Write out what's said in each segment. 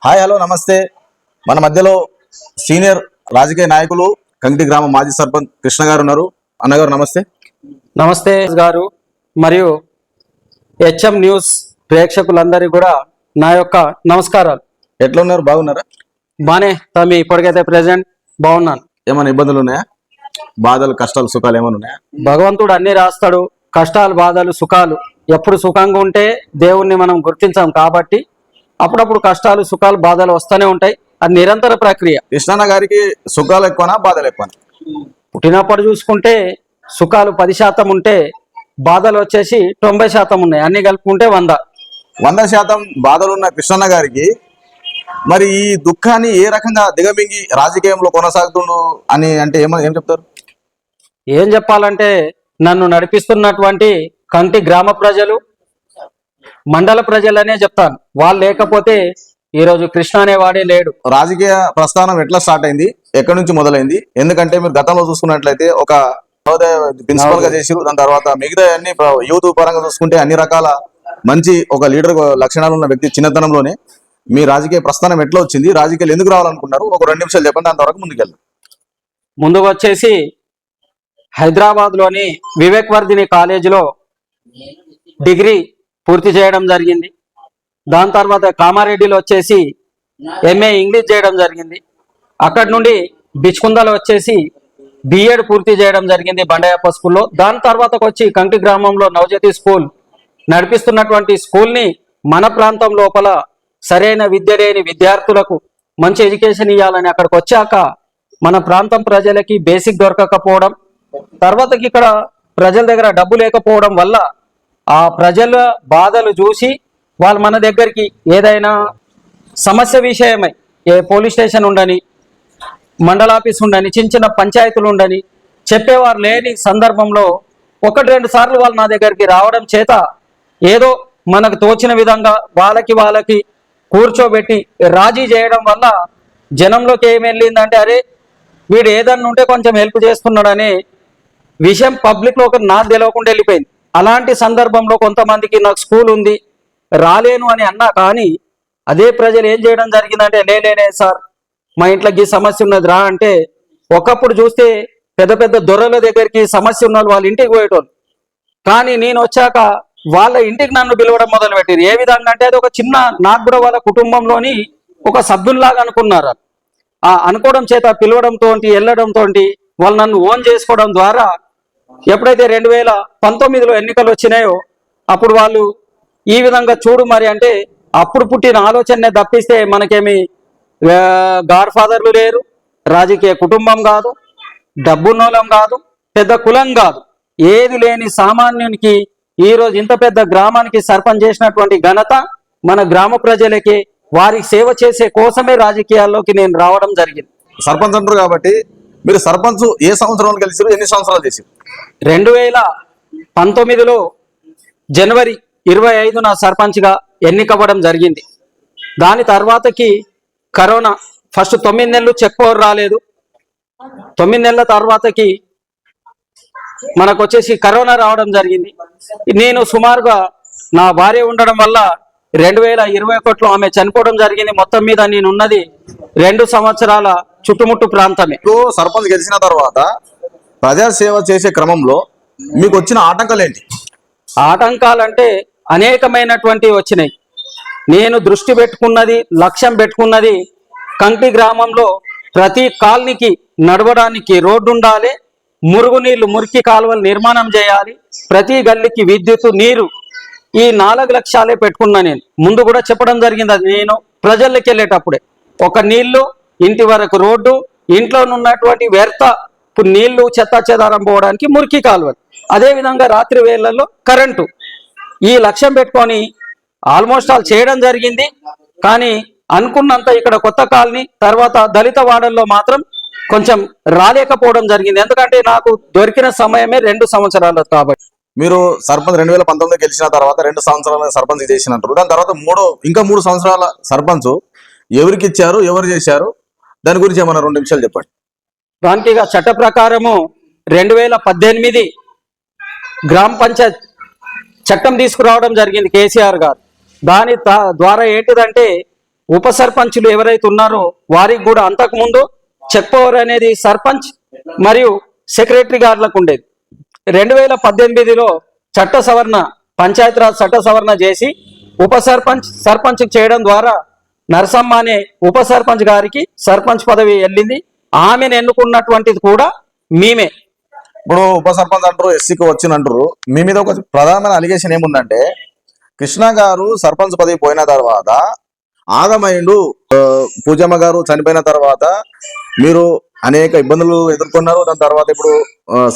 Hi hello నమస్తే. మన మధ్యలో సీనియర్ రాజకీయ నాయకులు కంకి గ్రామ మాజీ సర్పంచ్ కృష్ణ గారు ఉన్నారు. అన్నగారు నమస్తే. నమస్తే గారు మరియు హెచ్ఎం న్యూస్ ప్రేక్షకులందరికీ కూడా నా యొక్క నమస్కారాలు. ఎట్లా ఉన్నారు? బాగున్నారా? బానే తమ్మి, ఇప్పటికైతే ప్రెసెంట్ బాగున్నాను. ఏమైనా ఇబ్బందులు ఉన్నాయా? బాధలు కష్టాలు సుఖాలు ఏమైనా ఉన్నాయా? భగవంతుడు అన్ని రాస్తాడు. కష్టాలు బాధలు సుఖాలు ఎప్పుడు సుఖంగా ఉంటే దేవుణ్ణి మనం గుర్తించాం కాబట్టి అప్పుడప్పుడు కష్టాలు సుఖాలు బాధలు వస్తూనే ఉంటాయి. అది నిరంతర ప్రక్రియ. కృష్ణన్న గారికి సుఖాలు ఎక్కువనా బాధలు ఎక్కువనా? పుట్టినప్పుడు చూసుకుంటే సుఖాలు 10% ఉంటే బాధలు వచ్చేసి 90% ఉన్నాయి. అన్ని కలుపుకుంటే 100% బాధలున్న కృష్ణన్న గారికి మరి ఈ దుఃఖాన్ని ఏ రకంగా దిగమింగి రాజకీయంలో కొనసాగుతుండు అని అంటే ఏం చెప్తారు? ఏం చెప్పాలంటే నన్ను నడిపిస్తున్నటువంటి కంకి గ్రామ ప్రజలు, మండల ప్రజలనే చెప్తాను. వాళ్ళు లేకపోతే ఈరోజు కృష్ణ అనేవాడే లేడు. రాజకీయ ప్రస్థానం ఎట్లా స్టార్ట్ అయింది, ఎక్కడి నుంచి మొదలైంది? ఎందుకంటే మీరు గతంలో చూసుకున్నట్లయితే ఒక ప్రిన్సిపల్ గా చేసిరు, దాని తర్వాత మిగతా అన్ని యూత్ పరంగా చూసుకుంటే అన్ని రకాల మంచి ఒక లీడర్ లక్షణాలు ఉన్న వ్యక్తి చిన్నతనంలోనే మీ రాజకీయ ప్రస్థానం ఎట్లా వచ్చింది, రాజకీయాలు ఎందుకు రావాలనుకున్నారు? ఒక 2 నిమిషాలు చెప్పండి, దాని వరకు ముందుకెళ్దాం. ముందుకు వచ్చేసి హైదరాబాద్ లోని వివేక్ వర్ధిని కాలేజీలో డిగ్రీ పూర్తి చేయడం జరిగింది. దాని తర్వాత కామారెడ్డిలో వచ్చేసి ఎంఏ ఇంగ్లీష్ చేయడం జరిగింది. అక్కడి నుండి బిచ్కుందలో వచ్చేసి బిఎడ్ పూర్తి చేయడం జరిగింది బండయప్ప స్కూల్లో. దాని తర్వాతకు వచ్చి కంకి గ్రామంలో నవజ్యోతి స్కూల్ నడిపిస్తున్నటువంటి స్కూల్ని మన ప్రాంతం లోపల సరైన విద్య లేని విద్యార్థులకు మంచి ఎడ్యుకేషన్ ఇవ్వాలని అక్కడికి వచ్చాక మన ప్రాంతం ప్రజలకి బేసిక్ దొరకకపోవడం, తర్వాతకి ఇక్కడ ప్రజల దగ్గర డబ్బు లేకపోవడం వల్ల ఆ ప్రజల బాధలు చూసి వాళ్ళు మన దగ్గరికి ఏదైనా సమస్య విషయమై, ఏ పోలీస్ స్టేషన్ ఉండని, మండల ఆఫీస్ ఉండని, చిన్న చిన్న పంచాయతీలు ఉండని చెప్పేవారు లేని సందర్భంలో 1-2 సార్లు వాళ్ళు నా దగ్గరికి రావడం చేత ఏదో మనకు తోచిన విధంగా వాళ్ళకి కూర్చోబెట్టి రాజీ చేయడం వల్ల జనంలోకి ఏం వెళ్ళిందంటే, అరే వీడు ఏదన్నా ఉంటే కొంచెం హెల్ప్ చేస్తున్నాడనే విషయం పబ్లిక్లో నాకు తెలియకుండా వెళ్ళిపోయింది. అలాంటి సందర్భంలో కొంతమందికి నాకు స్కూల్ ఉంది రాలేను అని అన్నా కానీ అదే ప్రజలు ఏం చేయడం జరిగిందంటే, లేనే సార్ మా ఇంట్లోకి సమస్య ఉన్నది రా అంటే, ఒకప్పుడు చూస్తే పెద్ద పెద్ద దొరల దగ్గరికి సమస్య ఉన్న వాళ్ళ ఇంటికి పోయేటోళ్ళు. కానీ నేను వచ్చాక వాళ్ళ ఇంటికి నన్ను పిలవడం మొదలుపెట్టారు. ఏ విధంగా అంటే అది ఒక చిన్న, నాకు కూడా వాళ్ళ కుటుంబంలోని ఒక సభ్యుల్లాగా అనుకున్నారు. ఆ అనుకోవడం చేత పిలవడంతో వెళ్ళడంతో వాళ్ళు నన్ను ఓన్ చేసుకోవడం ద్వారా ఎప్పుడైతే 2019లో ఎన్నికలు వచ్చినాయో అప్పుడు వాళ్ళు ఈ విధంగా చూడు మరి అంటే, అప్పుడు పుట్టిన ఆలోచననే తప్పిస్తే మనకేమి గాడ్ ఫాదర్లు లేరు, రాజకీయ కుటుంబం కాదు, డబ్బున్నోళం కాదు, పెద్ద కులం కాదు, ఏది లేని సామాన్యునికి ఈరోజు ఇంత పెద్ద గ్రామానికి సర్పంచ్ చేసినటువంటి ఘనత మన గ్రామ ప్రజలకి, వారికి సేవ చేసే కోసమే రాజకీయాల్లోకి నేను రావడం జరిగింది. సర్పంచ్ అంటారు కాబట్టి మీరు సర్పంచ్ ఏ సంవత్సరంలో కలిసారు, ఎన్ని సంవత్సరాలు చేశారు? 2019లో జనవరి 25న సర్పంచ్గా ఎన్నికవ్వడం జరిగింది. దాని తర్వాతకి కరోనా ఫస్ట్ 9 నెలలు చెక్ పవర్ రాలేదు. 9 నెలల తర్వాతకి మనకు వచ్చేసి కరోనా రావడం జరిగింది. నేను సుమారుగా నా భార్య ఉండడం వల్ల 2021లో ఆమె చనిపోవడం జరిగింది. మొత్తం మీద నేను ఉన్నది 2 సంవత్సరాల చుట్టుముట్టు ప్రాంతమే. సర్పంచ్ గెలిచిన తర్వాత ప్రజాసేవ చేసే క్రమంలో మీకు వచ్చిన ఆటంకాలు ఏంటి? ఆటంకాలంటే అనేకమైనటువంటివి వచ్చినాయి. నేను దృష్టి పెట్టుకున్నది, లక్ష్యం పెట్టుకున్నది, కంకి గ్రామంలో ప్రతి కాలనీకి నడవడానికి రోడ్డు ఉండాలి, మురుగునీళ్లు, మురికి కాలువలు నిర్మాణం చేయాలి, ప్రతి గల్లీకి విద్యుత్, నీరు, ఈ 4 లక్ష్యాలే పెట్టుకున్నా. నేను ముందు కూడా చెప్పడం జరిగింది. అది నేను ప్రజల్లోకి వెళ్ళేటప్పుడే ఒక నీళ్లు, ఇంటి వరకు రోడ్డు, ఇంట్లో ఉన్నటువంటి వ్యర్థ నీళ్లు చెత్త చెదారం పోవడానికి మురికి కాలువలు, అదేవిధంగా రాత్రి వేళ్లలో కరెంటు, ఈ లక్ష్యం పెట్టుకొని ఆల్మోస్ట్ ఆల్ చేయడం జరిగింది. కానీ అనుకున్నంత ఇక్కడ కొత్త కాలనీ తర్వాత దళిత వాడల్లో మాత్రం కొంచెం రాలేకపోవడం జరిగింది. ఎందుకంటే నాకు దొరికిన సమయమే 2 సంవత్సరాలు. కాబట్టి మీరు సర్పంచ్ 2019 గెలిచిన తర్వాత 2 సంవత్సరాల సర్పంచ్ చేసినట్టు, దాని తర్వాత ఇంకా 3 సంవత్సరాల సర్పంచ్ ఎవరికి ఇచ్చారు, ఎవరు చేశారు, దాని గురించి ఏమన్నా 2 నిమిషాలు చెప్పండి. దానికి చట్ట ప్రకారము 2018 గ్రామ పంచాయత్ చట్టం తీసుకురావడం జరిగింది కేసీఆర్ గారు. దాని ద్వారా ఏంటిదంటే ఉప సర్పంచులు ఎవరైతే ఉన్నారో వారికి కూడా అంతకుముందు చెక్ పవర్ అనేది సర్పంచ్ మరియు సెక్రటరీ గారులకు ఉండేది. 2018లో చట్ట సవరణ, పంచాయతీరాజ్ చట్ట సవరణ చేసి ఉప సర్పంచ్ చేయడం ద్వారా నరసమ్మ అనే ఉప సర్పంచ్ గారికి సర్పంచ్ పదవి వెళ్ళింది. ఆమెను ఎన్నుకున్నటువంటిది కూడా మేమే. ఇప్పుడు ఉప సర్పంచ్ అంటారు, ఎస్సీకి వచ్చిందంటారు. మీ మీద ఒక ప్రధానమైన అలిగేషన్ ఏముందంటే, కృష్ణ గారు సర్పంచ్ పదవి పోయిన తర్వాత ఆగమైండు. పూజమ్మ గారు చనిపోయిన తర్వాత మీరు అనేక ఇబ్బందులు ఎదుర్కొన్నారు. దాని తర్వాత ఇప్పుడు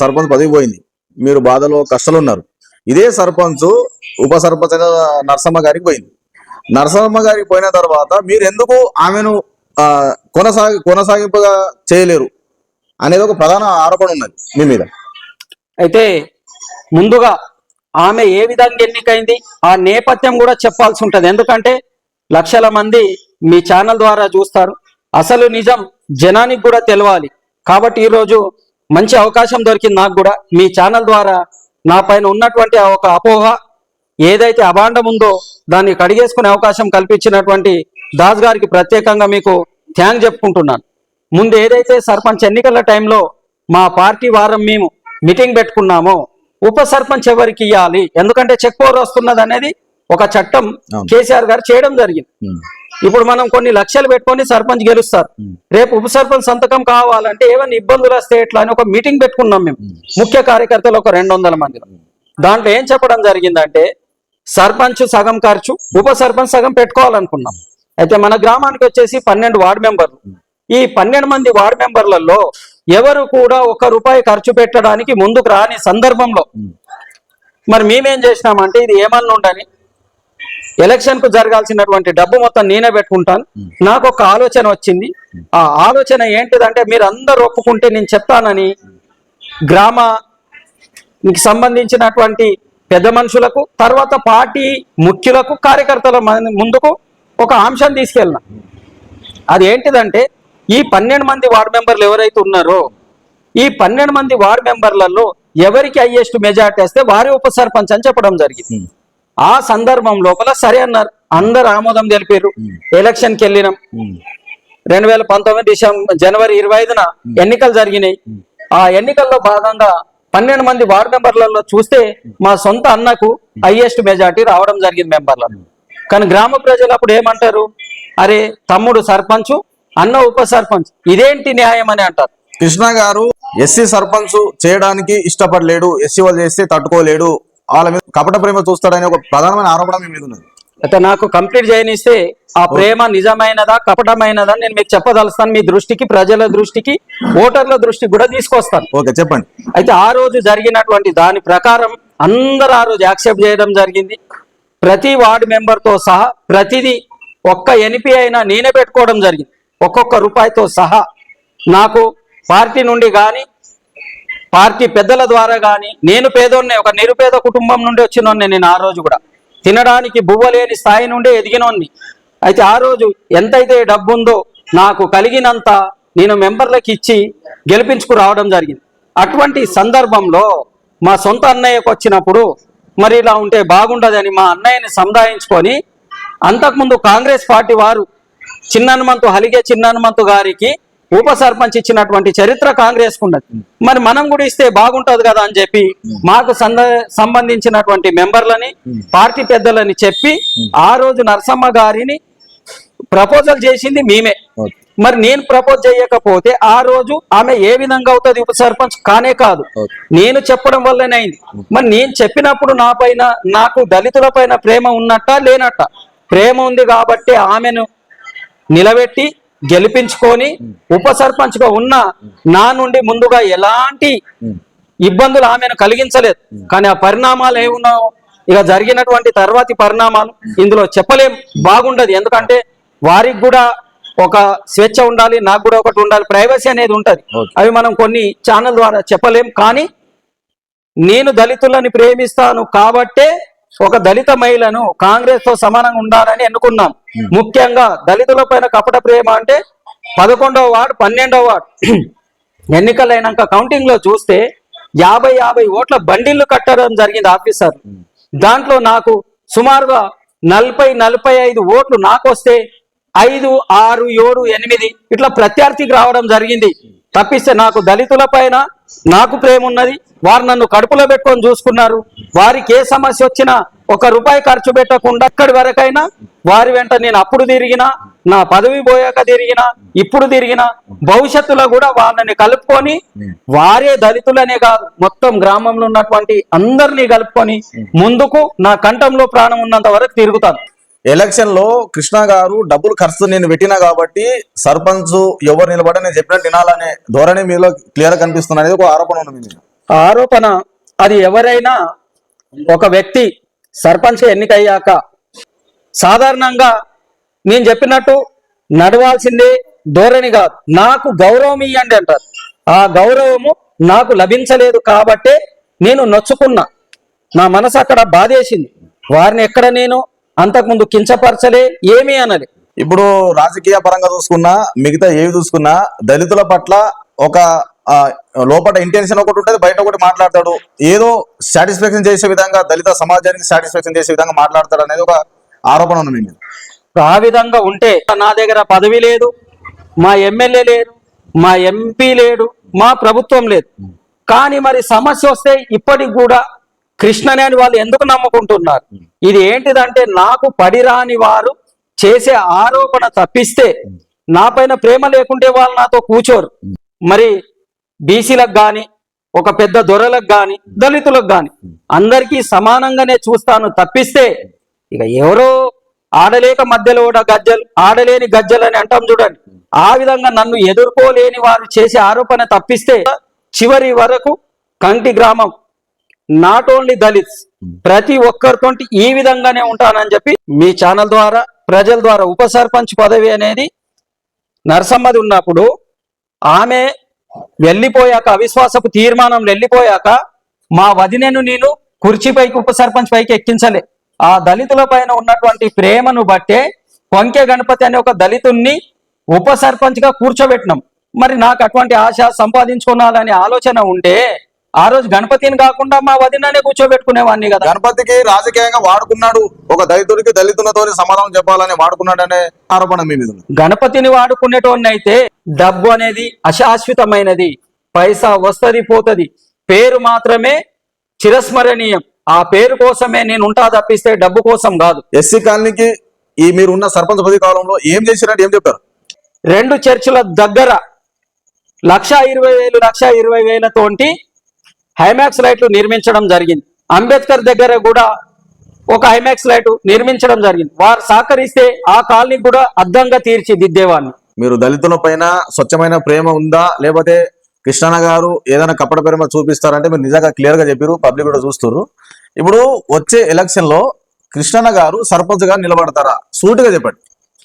సర్పంచ్ పదవి పోయింది, మీరు బాధలో కష్టాలు ఉన్నారు. ఇదే సర్పంచ్ ఉప సర్పంచ్ నరసమ్మ గారికి పోయింది. నరసమ్మ గారికి పోయిన తర్వాత మీరు ఎందుకు ఆమెను కొనసాగింపుగా చేయలేరు అనేది ఒక ప్రధాన ఆరోపణ ఉన్నది మీ మీద. అయితే ముందుగా ఆమె ఏ విధంగా ఎన్నికైంది ఆ నేపథ్యం కూడా చెప్పాల్సి ఉంటుంది. ఎందుకంటే లక్షల మంది మీ ఛానల్ ద్వారా చూస్తారు. అసలు నిజం జనానికి కూడా తెలవాలి. కాబట్టి ఈరోజు మంచి అవకాశం దొరికింది నాకు కూడా. మీ ఛానల్ ద్వారా నా పైన ఉన్నటువంటి ఒక అపోహ ఏదైతే అభాండం ఉందో దాన్ని కడిగేసుకునే అవకాశం కల్పించినటువంటి దాస్ గారికి ప్రత్యేకంగా మీకు థ్యాంక్ చెప్పుకుంటున్నాను. ముందు ఏదైతే సర్పంచ్ ఎన్నికల టైంలో మా పార్టీ వారం మేము మీటింగ్ పెట్టుకున్నామో ఉప సర్పంచ్ ఎవరికి ఇవ్వాలి, ఎందుకంటే చెక్ పవర్ వస్తున్నది అనేది ఒక చట్టం కేసీఆర్ గారు చేయడం జరిగింది. ఇప్పుడు మనం కొన్ని లక్షలు పెట్టుకొని సర్పంచ్ గెలుస్తారు, రేపు ఉప సర్పంచ్ సంతకం కావాలంటే ఏమైనా ఇబ్బందులు వస్తే ఎట్లా అని ఒక మీటింగ్ పెట్టుకున్నాం మేము, ముఖ్య కార్యకర్తలు ఒక 200 మందిలో. దాంట్లో ఏం చెప్పడం జరిగిందంటే సర్పంచ్ సగం ఖర్చు, ఉప సర్పంచ్ సగం పెట్టుకోవాలనుకున్నాం. అయితే మన గ్రామానికి వచ్చేసి 12 వార్డు మెంబర్లు. ఈ 12 మంది వార్డు మెంబర్లలో ఎవరు కూడా ₹1 ఖర్చు పెట్టడానికి ముందుకు రాని సందర్భంలో మరి మేమేం చేసినామంటే ఇది ఏమన్నా ఉండని ఎలక్షన్ కు జరగాల్సినటువంటి డబ్బు మొత్తం నేనే పెట్టుకుంటాను. నాకు ఒక ఆలోచన వచ్చింది. ఆ ఆలోచన ఏంటిదంటే మీరు అందరూ ఒప్పుకుంటే నేను చెప్తానని గ్రామానికి సంబంధించినటువంటి పెద్ద మనుషులకు, తర్వాత పార్టీ ముఖ్యులకు, కార్యకర్తల ముందుకు ఒక అంశం తీసుకెళ్ళిన. అది ఏంటిదంటే ఈ 12 మంది వార్డు మెంబర్లు ఎవరైతే ఉన్నారో ఈ 12 మంది వార్డు మెంబర్లలో ఎవరికి హైయెస్ట్ మెజార్టీ వస్తే వారి ఉప సర్పంచ్ అని చెప్పడం జరిగింది. ఆ సందర్భం లోపల సరే అన్నారు, అందరు ఆమోదం తెలిపారు. ఎలక్షన్కి వెళ్ళినాం. 2019 జనవరి 25న ఎన్నికలు జరిగినాయి. ఆ ఎన్నికల్లో భాగంగా 12 మంది వార్డు మెంబర్లలో చూస్తే మా సొంత అన్నకు హైయెస్ట్ మెజార్టీ రావడం జరిగింది మెంబర్లలో. కానీ గ్రామ ప్రజలు అప్పుడు ఏమంటారు, అరే తమ్ముడు సర్పంచ్, అన్న ఉప సర్పంచ్, ఇదేంటి న్యాయం అని అంటారు. కృష్ణ గారు ఎస్సీ సర్పంచ్ చేయడానికి ఇష్టపడలేడు, ఎస్సీ వాళ్ళు చేస్తే తట్టుకోలేడు, వాళ్ళ మీద కపట ప్రేమ చూస్తాడని ఒక ప్రధానమైన ఆరోపణ మీ మీద ఉన్నది. అయితే నాకు కంప్లీట్ చేయనిస్తే ఆ ప్రేమ నిజమైనదా కపటమైనదా నేను మీకు చెప్పదలుస్తాను. మీ దృష్టికి, ప్రజల దృష్టికి, ఓటర్ల దృష్టికి కూడా తీసుకొస్తాను. ఓకే, చెప్పండి. అయితే ఆ రోజు జరిగినటువంటి దాని ప్రకారం అందరూ ఆ రోజు యాక్సెప్ట్ చేయడం జరిగింది. ప్రతి వార్డు మెంబర్తో సహా ప్రతిదీ ఒక్క ఎన్పి అయినా నేనే పెట్టుకోవడం జరిగింది, ఒక్కొక్క రూపాయితో సహా. నాకు పార్టీ నుండి కానీ పార్టీ పెద్దల ద్వారా కానీ, నేను పేదోన్నే, ఒక నిరుపేద కుటుంబం నుండి వచ్చినోన్నే. నేను ఆ రోజు కూడా తినడానికి బువ్వలేని స్థాయి నుండి ఎదిగినోన్ని. అయితే ఆ రోజు ఎంతైతే డబ్బు ఉందో నాకు కలిగినంత నేను మెంబర్లకు ఇచ్చి గెలిపించుకు రావడం జరిగింది. అటువంటి సందర్భంలో మా సొంత అన్నయ్యకు వచ్చినప్పుడు మరి ఇలా ఉంటే బాగుండదని మా అన్నయ్యని సముదాయించుకొని అంతకుముందు కాంగ్రెస్ పార్టీ వారు చిన్ననుమంతు, హలిగే చిన్ననుమంతు గారికి ఉప సర్పంచ్ ఇచ్చినటువంటి చరిత్ర కాంగ్రెస్ కు ఉన్నది. మరి మనం కూడా ఇస్తే బాగుంటది కదా అని చెప్పి మాకు సంబంధించినటువంటి మెంబర్లని, పార్టీ పెద్దలని చెప్పి ఆ రోజు నరసమ్మ గారిని ప్రపోజల్ చేసింది మేమే. మరి నేను ప్రపోజ్ చేయకపోతే ఆ రోజు ఆమె ఏ విధంగా అవుతుంది ఉప సర్పంచ్? కానే కాదు. నేను చెప్పడం వల్లనే అయింది. మరి నేను చెప్పినప్పుడు నా పైన, నాకు దళితుల పైన ప్రేమ ఉన్నట్ట లేనట్ట? ప్రేమ ఉంది కాబట్టి ఆమెను నిలబెట్టి గెలిపించుకొని ఉప సర్పంచ్ గా ఉన్న నా నుండి ముందుగా ఎలాంటి ఇబ్బందులు ఆమెను కలిగించలేదు. కానీ ఆ పరిణామాలు ఏమున్నాయో ఇక జరిగినటువంటి తర్వాతి పరిణామాలు ఇందులో చెప్పలేం, బాగుండదు. ఎందుకంటే వారికి కూడా ఒక స్వేచ్ఛ ఉండాలి, నాకు కూడా ఒకటి ఉండాలి, ప్రైవసీ అనేది ఉంటది. అవి మనం కొన్ని ఛానల్ ద్వారా చెప్పలేం. కానీ నేను దళితులని ప్రేమిస్తాను కాబట్టే ఒక దళిత మహిళను కాంగ్రెస్ తో సమానంగా ఉండాలని ఎన్నుకున్నాం. ముఖ్యంగా దళితుల పైన కపట ప్రేమ అంటే 11వ వార్డు, 12వ వార్డు ఎన్నికలైనాక కౌంటింగ్ లో చూస్తే 50 ఓట్ల బండిళ్లు కట్టడం జరిగింది ఆఫీసర్. దాంట్లో నాకు సుమారుగా 40-45 ఓట్లు నాకు వస్తే 5, 6, 7, 8 ఇట్లా ప్రత్యర్థికి రావడం జరిగింది. తప్పిస్తే నాకు దళితుల పైన నాకు ప్రేమ ఉన్నది. వారు నన్ను కడుపులో పెట్టుకొని చూసుకున్నారు. వారికి ఏ సమస్య వచ్చినా ₹1 ఖర్చు పెట్టకుండా అక్కడి వరకైనా వారి వెంట నేను అప్పుడు తిరిగినా, నా పదవి పోయాక తిరిగినా, ఇప్పుడు తిరిగినా, భవిష్యత్తులో కూడా వాళ్ళని కలుపుకొని వారే దళితులనే కాదు మొత్తం గ్రామంలో ఉన్నటువంటి అందరినీ కలుపుకొని ముందుకు నా కంఠంలో ప్రాణం ఉన్నంత వరకు తిరుగుతాను. ఎలక్షన్ లో కృష్ణ గారు డబ్బులు ఖర్చు నేను పెట్టినా కాబట్టి సర్పంచ్ ఎవరు నిలబడి నేను చెప్పినట్టు వినాలనే ధోరణి మీలో క్లియర్ కనిపిస్తుంది అనేది ఒక ఆరోపణ ఉంది మీద. ఆరోపణ అది ఎవరైనా ఒక వ్యక్తి సర్పంచ్ ఎన్నికయ్యాక సాధారణంగా నేను చెప్పినట్టు నడవాల్సిందే ధోరణి కాదు. నాకు గౌరవం ఇవ్వండి అంటారు. ఆ గౌరవము నాకు లభించలేదు కాబట్టే నేను నొచ్చుకున్నా. నా మనసు అక్కడ బాధేసింది. వారిని ఎక్కడ నేను అంతకుముందు కించపరచలే, ఏమీ అనలే. ఇప్పుడు రాజకీయ పరంగా చూసుకున్నా మిగతా ఏవి చూసుకున్నా దళితుల పట్ల ఒక లోపల ఇంటెన్షన్ ఒకటి ఉంటుంది, బయట ఒకటి మాట్లాడతాడు. ఏదో సాటిస్ఫాక్షన్ చేసే విధంగా దళిత సమాజానికి సాటిస్ఫాక్షన్ చేసే విధంగా మాట్లాడతాడు అనేది ఒక ఆరోపణ ఉంది మీ మీద. ఆ విధంగా ఉంటే నా దగ్గర పదవి లేదు, మా ఎమ్మెల్యే లేరు, మా ఎంపీ లేడు, మా ప్రభుత్వం లేదు. కానీ మరి సమస్య వస్తే ఇప్పటికి కూడా కృష్ణనే అని వాళ్ళు ఎందుకు నమ్ముకుంటున్నారు? ఇది ఏంటిదంటే నాకు పడిరాని వారు చేసే ఆరోపణ తప్పిస్తే నా పైన ప్రేమ లేకుంటే వాళ్ళు నాతో కూర్చోరు. మరి బీసీలకు కానీ, ఒక పెద్ద దొరలకు కానీ, దళితులకు కానీ అందరికీ సమానంగానే చూస్తాను తప్పిస్తే ఇక ఎవరో ఆడలేక మధ్యలో గజ్జలు, ఆడలేని గజ్జలు అని అంటాం చూడండి. ఆ విధంగా నన్ను ఎదుర్కోలేని వారు చేసే ఆరోపణ తప్పిస్తే చివరి వరకు కంటి గ్రామం నాట్ ఓన్లీ దళిత్స్ ప్రతి ఒక్కరితో ఈ విధంగానే ఉంటానని చెప్పి మీ ఛానల్ ద్వారా ప్రజల ద్వారా ఉప సర్పంచ్ పదవి అనేది నరసమ్మది ఉన్నప్పుడు ఆమె వెళ్ళిపోయాక అవిశ్వాసపు తీర్మానం వెళ్ళిపోయాక మా వదినను నేను కుర్చీపైకి ఉప సర్పంచ్ పైకి ఎక్కించలే. ఆ దళితుల పైన ఉన్నటువంటి ప్రేమను బట్టే పొంకే గణపతి అనే ఒక దళితుణ్ణి ఉప సర్పంచ్ గా కూర్చోబెట్టినాం. మరి నాకు అటువంటి ఆశ సంపాదించుకోవాలనే ఆలోచన ఉంటే ఆ రోజు గణపతిని కాకుండా మా వదిననే కూర్చోబెట్టుకునేవాడిని కదా. గణపతికి రాజకీయంగా వాడుకున్నాడు, ఒక దళితుడికి దళితులతో సమాధానం చెప్పాలని వాడుకున్నాడు అనే ఆరోపణ మీ మీద. గణపతిని వాడుకునేటోన్ని అయితే డబ్బు అనేది అశాశ్వతమైనది, పైసా వస్తది పోతది, పేరు మాత్రమే చిరస్మరణీయం. ఆ పేరు కోసమే నేను ఉంటా తప్పిస్తే డబ్బు కోసం కాదు. ఎస్సీ కాలనీకి ఈ మీరు ఉన్న సర్పంచ్ పదవి కాలంలో ఏం చేసినట్టు ఏం చెప్తారు? 2 చర్చిల దగ్గర 1,20,000 1,20,000 తోటి హైమాక్స్ లైట్లు నిర్మించడం జరిగింది. అంబేద్కర్ దగ్గర కూడా ఒక హైమాక్స్ లైట్ నిర్మించడం జరిగింది. వారు సహకరిస్తే ఆ కాలనీ కూడా అద్దంగా తీర్చిదిద్దేవాడిని. మీరు దళితుల పైన స్వచ్ఛమైన ప్రేమ ఉందా, లేకపోతే కృష్ణన్న గారు ఏదైనా కపట ప్రేమ చూపిస్తారంటే మీరు నిజంగా క్లియర్ గా చెప్పారు, పబ్లిక్ కూడా చూస్తున్నారు. ఇప్పుడు వచ్చే ఎలక్షన్ లో కృష్ణన్న గారు సర్పంచ్ గా నిలబడతారా? సూటిగా చెప్పండి.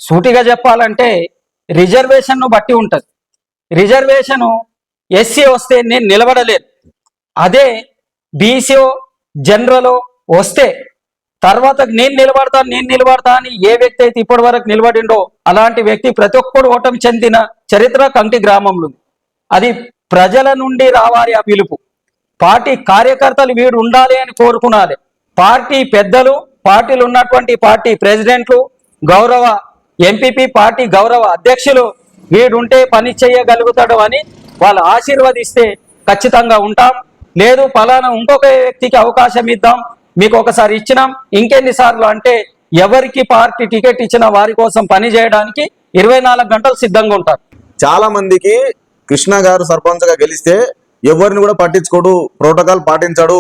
సూటిగా చెప్పాలంటే రిజర్వేషన్ ను బట్టి ఉంటది. రిజర్వేషన్ ఎస్సీ వస్తే నేను నిలబడలేదు, అదే బీసీ జనరల్ వస్తే తర్వాత నేను నిలబడతా అని ఏ వ్యక్తి అయితే ఇప్పటి వరకు నిలబడిండో అలాంటి వ్యక్తి ప్రతి ఒక్కడు ఓటమి చెందిన చరిత్ర కంటి గ్రామంలో. అది ప్రజల నుండి రావాలి ఆ పిలుపు. పార్టీ కార్యకర్తలు వీడు ఉండాలి అని కోరుకునాలి. పార్టీ పెద్దలు, పార్టీలు ఉన్నటువంటి పార్టీ ప్రెసిడెంట్లు, గౌరవ ఎంపీపీ, పార్టీ గౌరవ అధ్యక్షులు వీడుంటే పని చేయగలుగుతాడు అని వాళ్ళు ఆశీర్వదిస్తే ఖచ్చితంగా ఉంటాం. లేదు ఫలానా ఇంకొక వ్యక్తికి అవకాశం ఇద్దాం, మీకు ఒకసారి ఇచ్చినాం ఇంకెన్నిసార్లు అంటే ఎవరికి పార్టీ టికెట్ ఇచ్చిన వారి కోసం పని చేయడానికి 24 గంటలు సిద్ధంగా ఉంటారు. చాలా మందికి కృష్ణ గారు సర్పంచ్ గా గెలిస్తే ఎవరిని కూడా పట్టించుకోడు, ప్రోటోకాల్ పాటించాడు,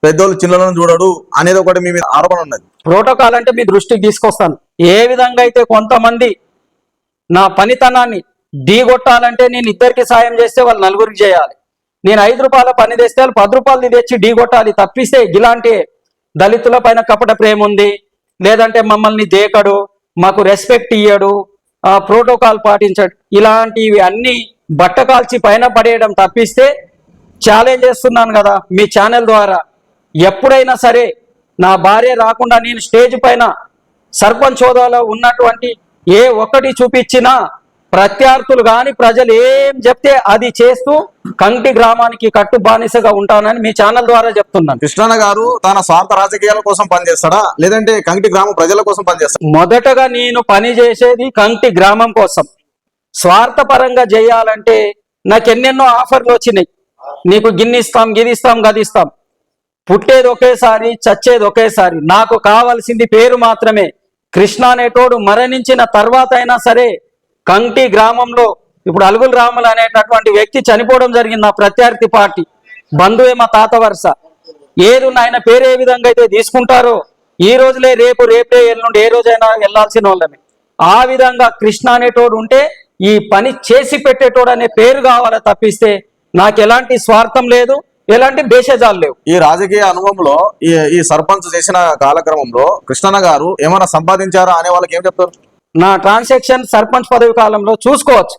పెద్దోళ్ళు చిన్నలను చూడడు అనేది ఒకటి మీ మీద ఆరోపణ ఉన్నది. ప్రోటోకాల్ అంటే మీ దృష్టికి తీసుకొస్తాను. ఏ విధంగా అయితే కొంతమంది నా పనితనాన్ని ఢీగొట్టాలంటే నేను ఇద్దరికి సాయం చేస్తే వాళ్ళు 4గురికి చేయాలి. నేను 5 రూపాయల పని తెస్తే వాళ్ళు 10 రూపాయలు తెచ్చి ఢీగొట్టాలి. తప్పిస్తే ఇలాంటి దళితుల పైన కపట ప్రేమ ఉంది, లేదంటే మమ్మల్ని దేకడు, మాకు రెస్పెక్ట్ ఇయ్యడు, ప్రోటోకాల్ పాటించడు, ఇలాంటివి అన్ని బట్టకాల్చి పైన పడేయడం తప్పిస్తే ఛాలెంజ్ చేస్తున్నాను కదా మీ ఛానల్ ద్వారా. ఎప్పుడైనా సరే నా భార్య రాకుండా నేను స్టేజ్ పైన సర్పంచ్ హోదాలో ఉన్నటువంటి ఏ ఒక్కటి చూపించినా ప్రత్యర్థులు గాని ప్రజలు ఏం చెప్తే అది చేస్తూ కంటి గ్రామానికి కట్టు బానిసగా ఉంటానని మీ ఛానల్ ద్వారా చెప్తున్నాను. కృష్ణన్న గారు తన స్వార్థ రాజకీయాల కోసం పనిచేస్తాడా లేదంటే కంకి గ్రామ ప్రజల కోసం పనిచేస్తాడా? మొదటగా నేను పని చేసేది కంటి గ్రామం కోసం. స్వార్థపరంగా చేయాలంటే నాకు ఎన్నెన్నో ఆఫర్లు వచ్చినాయి. నీకు గిన్నిస్తాం, గిదిస్తాం, గదిస్తాం. పుట్టేది ఒకేసారి, చచ్చేది ఒకేసారి. నాకు కావాల్సింది పేరు మాత్రమే. కృష్ణ అనేటోడు మరణించిన తర్వాత అయినా సరే కంటి గ్రామంలో ఇప్పుడు అలుగుల రాములు అనేటటువంటి వ్యక్తి చనిపోవడం జరిగింది. నా ప్రత్యర్థి పార్టీ బంధువే, మా తాత వరుస. ఏదున్న ఆయన పేరు ఏ విధంగా అయితే తీసుకుంటారో ఈ రోజులే రేపే ఎల్లుండి ఏ రోజైనా వెళ్లాల్సిన వాళ్ళమే. ఆ విధంగా కృష్ణ అనేటోడు ఉంటే ఈ పని చేసి పెట్టేటోడు అనే పేరు కావాలా తప్పిస్తే నాకు ఎలాంటి స్వార్థం లేదు, ఎలాంటి భేషజాలు లేవు. ఈ రాజకీయ అనుభవంలో ఈ సర్పంచ్ చేసిన కాలక్రమంలో కృష్ణన్న గారు ఏమైనా సంపాదించారా అనే వాళ్ళకి ఏం చెప్తారు? నా ట్రాన్సాక్షన్ సర్పంచ్ పదవి కాలంలో చూసుకోవచ్చు.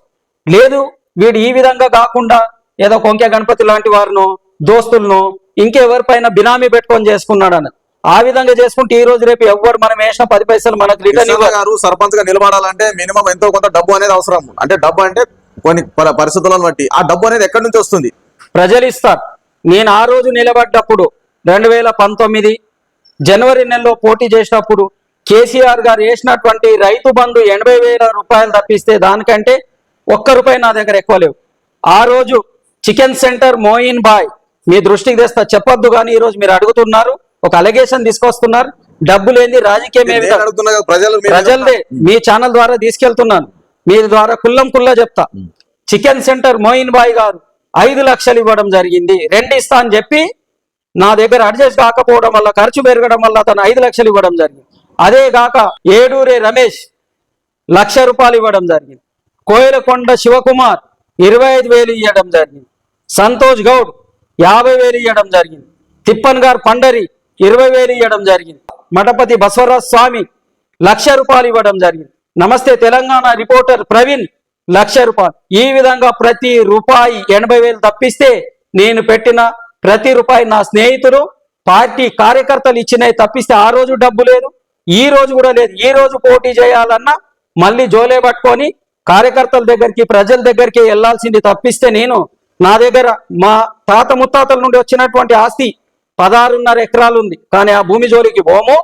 లేదు వీడు ఈ విధంగా కాకుండా ఏదో కొంకె గణపతి లాంటి వారిను, దోస్తులను, ఇంకెవరిపైన బినామీ పెట్టుకొని చేసుకున్నాడని ఆ విధంగా చేసుకుంటే ఈ రోజు రేపు ఎవరు మనం వేసిన 10 పైసలు మనకు రిటర్న్ కృష్ణన్న గారు సర్పంచ్ గా నిలబడాలంటే మినిమం ఎంతో కొంత డబ్బు అనేది అవసరం. అంటే డబ్బు అంటే కొన్ని పరిస్థితులను బట్టి ఆ డబ్బు అనేది ఎక్కడి నుంచి వస్తుంది? ప్రజలు ఇస్తారు. నేను ఆ రోజు నిలబడ్డప్పుడు 2019 జనవరి నెలలో పోటీ చేసినప్పుడు కేసీఆర్ గారు వేసినటువంటి రైతు బంధు 80,000 రూపాయలు తప్పిస్తే దానికంటే ₹1 నా దగ్గర ఎక్కువ లేవు. ఆ రోజు చికెన్ సెంటర్ మోయిన్ బాయ్ మీ దృష్టికి తెస్తా, చెప్పొద్దు కానీ ఈ రోజు మీరు అడుగుతున్నారు, ఒక అలిగేషన్ తీసుకొస్తున్నారు. డబ్బు లేని రాజకీయం ఏ విధంగా ప్రజలదే మీ ఛానల్ ద్వారా తీసుకెళ్తున్నాను. మీ ద్వారా కుల్లా చెప్తా. చికెన్ సెంటర్ మోయిన్ బాయ్ గారు 5 లక్షలు ఇవ్వడం జరిగింది. 2 ఇస్తా అని చెప్పి నా దగ్గర అడ్జస్ట్ కాకపోవడం వల్ల, ఖర్చు పెరగడం వల్ల అతను 5 లక్షలు ఇవ్వడం జరిగింది. అదే కాక ఏడూరే రమేష్ ₹1,00,000 ఇవ్వడం జరిగింది. కోయలకొండ శివకుమార్ 25,000 ఇవ్వడం జరిగింది. సంతోష్ గౌడ్ 50,000 ఇవ్వడం జరిగింది. తిప్పన్ గారు పండరి 20,000 ఇవ్వడం జరిగింది. మఠపతి బసవరాజ్ స్వామి ₹1,00,000 ఇవ్వడం జరిగింది. నమస్తే తెలంగాణ రిపోర్టర్ ప్రవీణ్ ₹1,00,000. ఈ విధంగా ప్రతి రూపాయి 80,000 తప్పిస్తే నేను పెట్టిన ప్రతి రూపాయి నా స్నేహితులు పార్టీ కార్యకర్తలు ఇచ్చినవి తప్పిస్తే ఆ రోజు డబ్బు లేదు, ఈ రోజు కూడా లేదు. ఈ రోజు పోటీ చేయాలన్నా మళ్ళీ జోలే పట్టుకొని కార్యకర్తల దగ్గరికి, ప్రజల దగ్గరికి వెళ్లాల్సింది తప్పిస్తే నేను నా దగ్గర మా తాత ముత్తాతల నుండి వచ్చినటువంటి ఆస్తి 16.5 ఎకరాలు ఉంది. కానీ ఆ భూమి జోలికి పోము.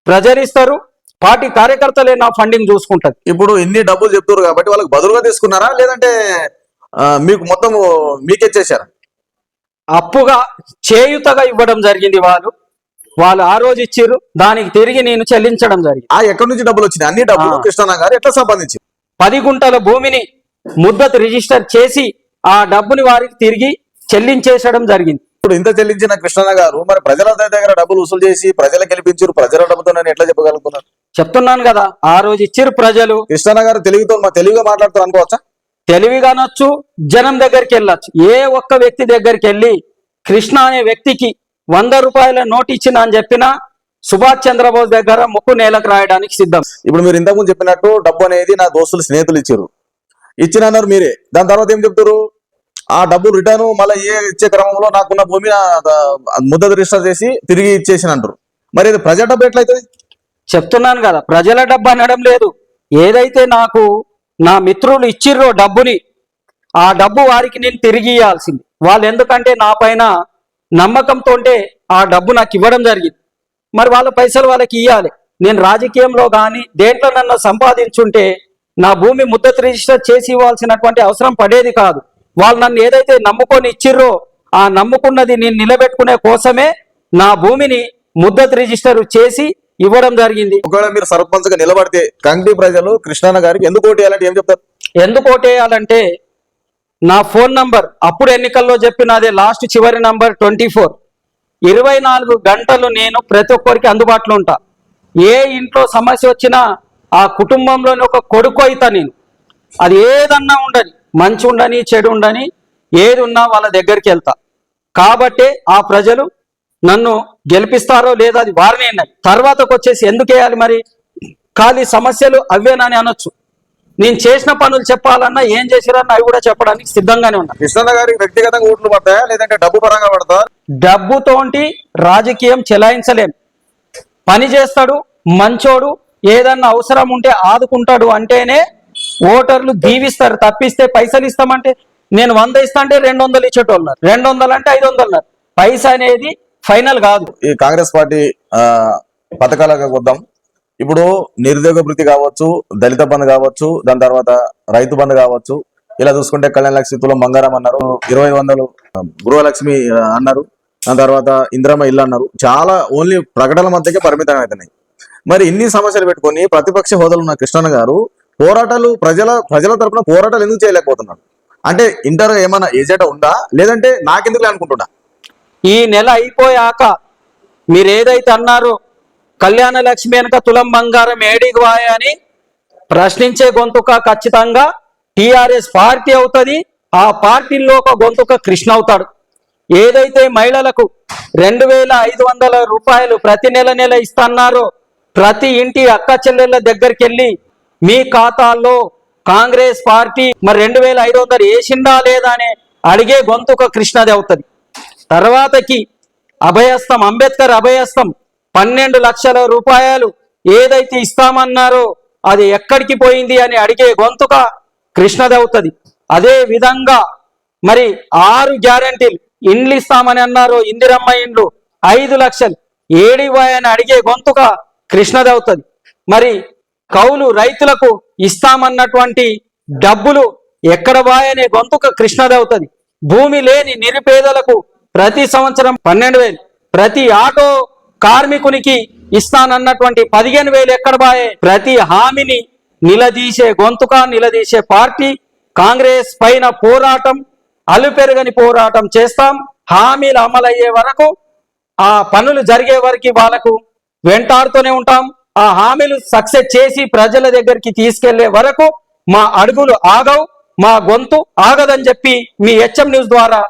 ప్రజలు ఇస్తారు, పార్టీ కార్యకర్తలే నా ఫండింగ్ చూసుకుంటది. ఇప్పుడు ఇన్ని డబ్బులు చెప్తారు కాబట్టి వాళ్ళకి బదులుగా తీసుకున్నారా లేదంటే మీకు మొత్తం మీకిచ్చేసారా? అప్పుగా చేయుతగా ఇవ్వడం జరిగింది. వాళ్ళు ఆ రోజు ఇచ్చిర్రు, దానికి తిరిగి నేను చెల్లించడం జరిగింది. ఎక్కడి నుంచి డబ్బులు వచ్చినాయి? అన్ని డబ్బులు కృష్ణన్న గారు ఎట్లా సంపాదించి 10 గుంటల భూమిని ముద్దతు రిజిస్టర్ చేసి ఆ డబ్బుని వారికి తిరిగి చెల్లించేసడం జరిగింది. ఇప్పుడు ఇంత చెల్లించిన కృష్ణన్న గారు మరి ప్రజల దగ్గర డబ్బులు వసూలు చేసి ప్రజలు గెలిపించారు, ప్రజల డబ్బుతో ఎట్లా చెప్పగలుగుతున్నారు? చెప్తున్నాను కదా, ఆ రోజు ఇచ్చిర్రు ప్రజలు. కృష్ణన్న గారు తెలివిగా మాట్లాడుతారు అనుకోవచ్చా? తెలివిగానొచ్చు, జనం దగ్గరికి వెళ్ళొచ్చు. ఏ ఒక్క వ్యక్తి దగ్గరికి వెళ్ళి కృష్ణ అనే వ్యక్తికి ₹100 నోటు ఇచ్చిన అని చెప్పినా సుభాష్ చంద్రబోస్ దగ్గర ముక్కు నేలకు రాయడానికి సిద్ధం. ఇప్పుడు మీరు ఇంతకుముందు చెప్పినట్టు డబ్బు అనేది నా దోస్తులు స్నేహితులు ఇచ్చినన్నారు మీరే. దాని తర్వాత ఏం చెప్తారు? ఆ డబ్బు రిటర్న్ మళ్ళీ ఇచ్చే క్రమంలో నాకున్న భూమి ముద్దతు రిజిస్టర్ చేసి తిరిగి ఇచ్చేసిన అంటారు. మరి ఇది ప్రజల డబ్బు ఎట్లయితుంది? చెప్తున్నాను కదా, ప్రజల డబ్బు అనడం లేదు. ఏదైతే నాకు నా మిత్రులు ఇచ్చిర్రో డబ్బుని, ఆ డబ్బు వారికి నేను తిరిగి ఇవ్వాల్సింది. వాళ్ళు ఎందుకంటే నా పైన నమ్మకంతో ఆ డబ్బు నాకు ఇవ్వడం జరిగింది. మరి వాళ్ళ పైసలు వాళ్ళకి ఇవ్వాలి. నేను రాజకీయంలో కానీ దేంట్లో నన్ను సంపాదించుంటే నా భూమి ముద్దతు రిజిస్టర్ చేసి ఇవ్వాల్సినటువంటి అవసరం పడేది కాదు. వాళ్ళు నన్ను ఏదైతే నమ్ముకొని ఇచ్చిర్రో ఆ నమ్ముకున్నది నేను నిలబెట్టుకునే కోసమే నా భూమిని ముద్దతు రిజిస్టర్ చేసి ఇవ్వడం జరిగింది. ఒకవేళ మీరు సర్పంచ్ గా నిలబడితే కంటి ప్రజలు కృష్ణన్న గారికి ఎందుకు ఓటేయాలంటే ఏం చెప్తారు? ఎందుకు ఓటేయాలంటే నా ఫోన్ నంబర్ అప్పుడు ఎన్నికల్లో చెప్పినదే లాస్ట్ చివరి నంబర్ 24. 24 గంటలు నేను ప్రతి ఒక్కరికి అందుబాటులో ఉంటా. ఏ ఇంట్లో సమస్య వచ్చినా ఆ కుటుంబంలోని ఒక కొడుకు అయితా నేను. అది ఏదన్నా ఉండని, మంచి ఉండని చెడు ఉండని, ఏది ఉన్నా వాళ్ళ దగ్గరికి వెళ్తా. కాబట్టే ఆ ప్రజలు నన్ను గెలిపిస్తారో లేదో అది వారిని అన్నది. తర్వాతకు వచ్చేసి ఎందుకు వేయాలి మరి? ఖాళీ సమస్యలు అవేనని అనొచ్చు. నేను చేసిన పనులు చెప్పాలన్నా ఏం చేసిరన్నా అవి కూడా చెప్పడానికి సిద్ధంగానే ఉన్నా. కృష్ణన్న గారికి వ్యక్తిగతంగా ఓట్లు పడతాయా లేదంటే డబ్బు పరంగా పడతా? డబ్బుతోటి రాజకీయం చెలాయించలేం. పని చేస్తాడు, మంచోడు, ఏదన్నా అవసరం ఉంటే ఆదుకుంటాడు అంటేనే ఓటర్లు దీవిస్తారు తప్పిస్తే పైసలు ఇస్తామంటే నేను 100 ఇస్తా అంటే 200 ఇచ్చేటోళ్ళు 200 అంటే 500 పైసా అనేది ఫైనల్ కాదు. ఈ కాంగ్రెస్ పార్టీ పథకాలకు వద్దాం. ఇప్పుడు నిరుద్యోగ భృతి కావచ్చు, దళిత బంధు కావచ్చు, దాని తర్వాత రైతు బంధు కావచ్చు, ఇలా చూసుకుంటే కళ్యాణ లక్ష్మి తులం బంగారం అన్నారు, 20,100 గృహలక్ష్మి అన్నారు, దాని తర్వాత ఇందిరమ్మ ఇల్లు అన్నారు. చాలా ఓన్లీ ప్రకటనల మధ్యకే పరిమితం అవుతున్నాయి. మరి ఇన్ని సమస్యలు పెట్టుకొని ప్రతిపక్ష హోదాలో ఉన్న కృష్ణన్న గారు పోరాటాలు ప్రజల తరపున పోరాటాలు ఎందుకు చేయలేకపోతున్నారు? అంటే ఇంటర్ ఏమైనా ఏజెండా ఉందా, లేదంటే నాకెందుకు అనుకుంటున్నా? ఈ నెల అయిపోయాక మీరు ఏదైతే అన్నారో కళ్యాణ లక్ష్మి వెనక తులం బంగారం ఏడికి వాయ అని ప్రశ్నించే గొంతుక ఖచ్చితంగా టిఆర్ఎస్ పార్టీ అవుతుంది. ఆ పార్టీలో ఒక గొంతుక కృష్ణ అవుతాడు. ఏదైతే మహిళలకు 2,500 రూపాయలు ప్రతి నెల ఇస్తున్నారో ప్రతి ఇంటి అక్క చెల్లెళ్ళ దగ్గరికి వెళ్ళి మీ ఖాతాల్లో కాంగ్రెస్ పార్టీ మరి 2,500 వేసిందా లేదా అని అడిగే గొంతుక కృష్ణది అవుతుంది. తర్వాతకి అభయస్థం, అంబేద్కర్ అభయస్థం 12 లక్షల రూపాయలు ఏదైతే ఇస్తామన్నారో అది ఎక్కడికి పోయింది అని అడిగే గొంతుక కృష్ణది అవుతుంది. అదే విధంగా మరి 6 గ్యారంటీలు ఇండ్లు ఇస్తామని అన్నారు, ఇందిరమ్మ ఇండ్లు 5 లక్షలు ఏడివాయని అడిగే గొంతుక కృష్ణది అవుతుంది. మరి కౌలు రైతులకు ఇస్తామన్నటువంటి డబ్బులు ఎక్కడ వాయనే గొంతుక కృష్ణది అవుతుంది. భూమి లేని నిరుపేదలకు ప్రతి సంవత్సరం 12,000, ప్రతి ఆటో కార్మికునికి ఇస్తానన్నటువంటి 15,000 ఎక్కడ బాయే? ప్రతి హామీని నిలదీసే గొంతుక, నిలదీసే పార్టీ కాంగ్రెస్ పైన పోరాటం, అలుపెరగని పోరాటం చేస్తాం. హామీలు అమలయ్యే వరకు, ఆ పనులు జరిగే వరకు వాళ్ళకు వెంటాడుతూనే ఉంటాం. ఆ హామీలు సక్సెస్ చేసి ప్రజల దగ్గరికి తీసుకెళ్లే వరకు మా అడుగులు ఆగవు, మా గొంతు ఆగదని చెప్పి మీ హెచ్ఎం న్యూస్ ద్వారా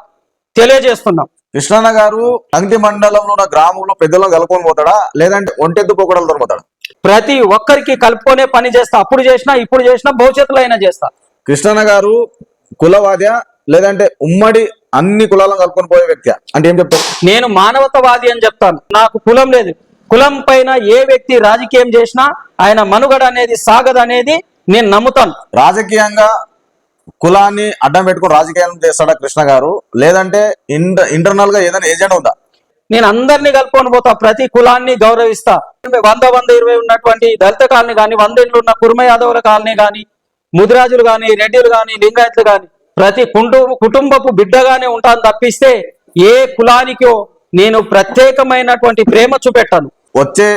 తెలియజేస్తున్నాం. కృష్ణన్న గారు అంగి మండలంలో ఉన్న గ్రామంలో పెద్దలను కలుపుకొని పోతాడా, లేదంటే ఒంటెద్దు పొగడలతో పోతాడా? ప్రతి ఒక్కరికి కలుపుకొనే పని చేస్తా. అప్పుడు చేసినా, ఇప్పుడు చేసినా, భవిష్యత్తులో అయినా చేస్తా. కృష్ణన్న గారు కులవాద్య, లేదంటే ఉమ్మడి అన్ని కులాలను కలుపుకొని పోయే వ్యక్తి అంటే ఏం చెప్తారు? నేను మానవతావాది అని చెప్తాను. నాకు కులం లేదు. కులం పైన ఏ వ్యక్తి రాజకీయం చేసినా ఆయన మనుగడ అనేది సాగదనేది నేను నమ్ముతాను. రాజకీయంగా కులాన్ని అడ్డం పెట్టుకుని రాజకీయం చేస్తాడా కృష్ణ గారు, లేదంటే ఇంటర్నల్ గా ఏదైనా ఏజెండా ఉందా? నేను అందరినీ కలుపుకొని పోతా. ప్రతి కులాన్ని గౌరవిస్తా. 100-120 ఉన్నటువంటి దళిత కాలనీ కానీ, 100 ఇండ్లు ఉన్న కుర్మ యాదవుల కాలనీ కానీ, ముదిరాజులు కానీ, రెడ్డిలు కానీ, లింగాయతులు కానీ ప్రతి కుటుంబపు బిడ్డగానే ఉంటాను తప్పిస్తే ఏ కులానికో నేను ప్రత్యేకమైనటువంటి ప్రేమ చూపెట్టాను. వచ్చే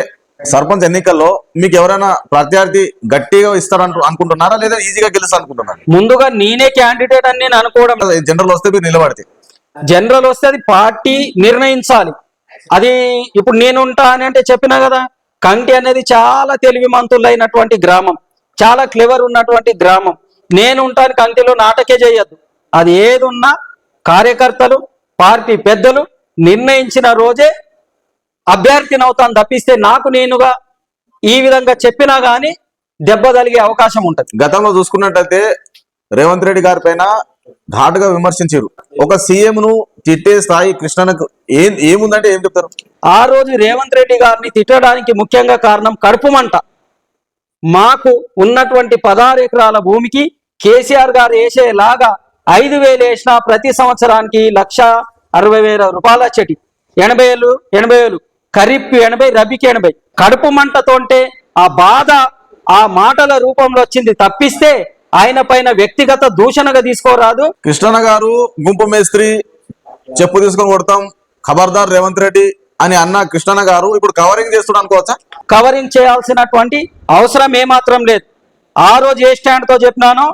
సర్పంచ్ ఎన్నికల్లో మీకు ఎవరైనా ప్రత్యర్థి గట్టిగా ఇస్తారని అనుకుంటున్నారా, లేదా ఈజీగా గెలుస్తా అనుకుంటున్నారా? ముందుగా నేనే క్యాండిడేట్ అని నేను అనుకోవడం. జనరల్ వస్తే మీరు నిలబడితే, జనరల్ వస్తే అది పార్టీ నిర్ణయించాలి. అది ఇప్పుడు నేను ఉంటా అని అంటే చెప్పినా కదా, కంటి అనేది చాలా తెలివిమంతులైనటువంటి గ్రామం, చాలా క్లెవర్ ఉన్నటువంటి గ్రామం. నేను ఉంటాను కంటిలో నాటకే చేయొద్దు. అది ఏది ఉన్నా కార్యకర్తలు, పార్టీ పెద్దలు నిర్ణయించిన రోజే అభ్యర్థిని అవుతాను తప్పిస్తే నాకు నేనుగా ఈ విధంగా చెప్పినా గానీ దెబ్బ తగిలే అవకాశం ఉంటుంది. గతంలో చూసుకున్నట్టయితే రేవంత్ రెడ్డి గారి పైన ఘాటుగా విమర్శించారు. ఒక సీఎం ను తిట్టే స్థాయి కృష్ణన్నకు ఏముందంటే ఏం చెప్తారు? ఆ రోజు రేవంత్ రెడ్డి గారిని తిట్టడానికి ముఖ్యంగా కారణం కడుపు మంట. మాకు ఉన్నటువంటి 16 ఎకరాల భూమికి కేసీఆర్ గారు వేసేలాగా 5,000 వేసినా ప్రతి సంవత్సరానికి 1,60,000 రూపాయలు వచ్చేటి. 80,000 ఖరీఫ్ 80, రబీకి 80. కడుపు మంటతోంటే ఆ బాధ ఆ మాటల రూపంలో వచ్చింది తప్పిస్తే ఆయన పైన వ్యక్తిగత దూషణగా తీసుకోరాదు. కృష్ణన్న గారు గుంపు మేస్త్రి, చెప్పు తీసుకొని కొడతాం, ఖబర్దార్ రేవంత్ రెడ్డి అని అన్న కృష్ణన్న గారు ఇప్పుడు కవరింగ్ చేస్తున్నా అనుకోవచ్చా? కవరింగ్ చేయాల్సినటువంటి అవసరం ఏమాత్రం లేదు. ఆ రోజు ఏ స్టాండ్ తో చెప్పినానో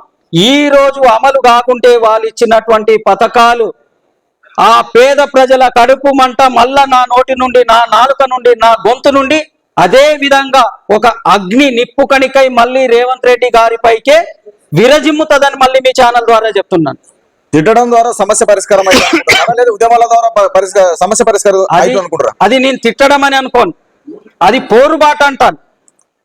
ఈ రోజు అమలు కాకుంటే వాళ్ళు ఇచ్చినటువంటి పథకాలు ఆ పేద ప్రజల కడుపు మంట మళ్ళా నా నోటి నుండి, నా నాలుక నుండి, నా గొంతు నుండి అదే విధంగా ఒక అగ్ని నిప్పు కణికై మళ్ళీ రేవంత్ రెడ్డి గారిపైకే విరజిమ్ముతుందని మళ్ళీ మీ ఛానల్ ద్వారా చెప్తున్నాను. తిట్టడం ద్వారా సమస్య పరిష్కారం లేదా ఉద్యమాల ద్వారా సమస్య పరిష్కారం అనుకుంటారా? అది నేను తిట్టడం అని అనుకోను, అది పోరుబాట అంటాను.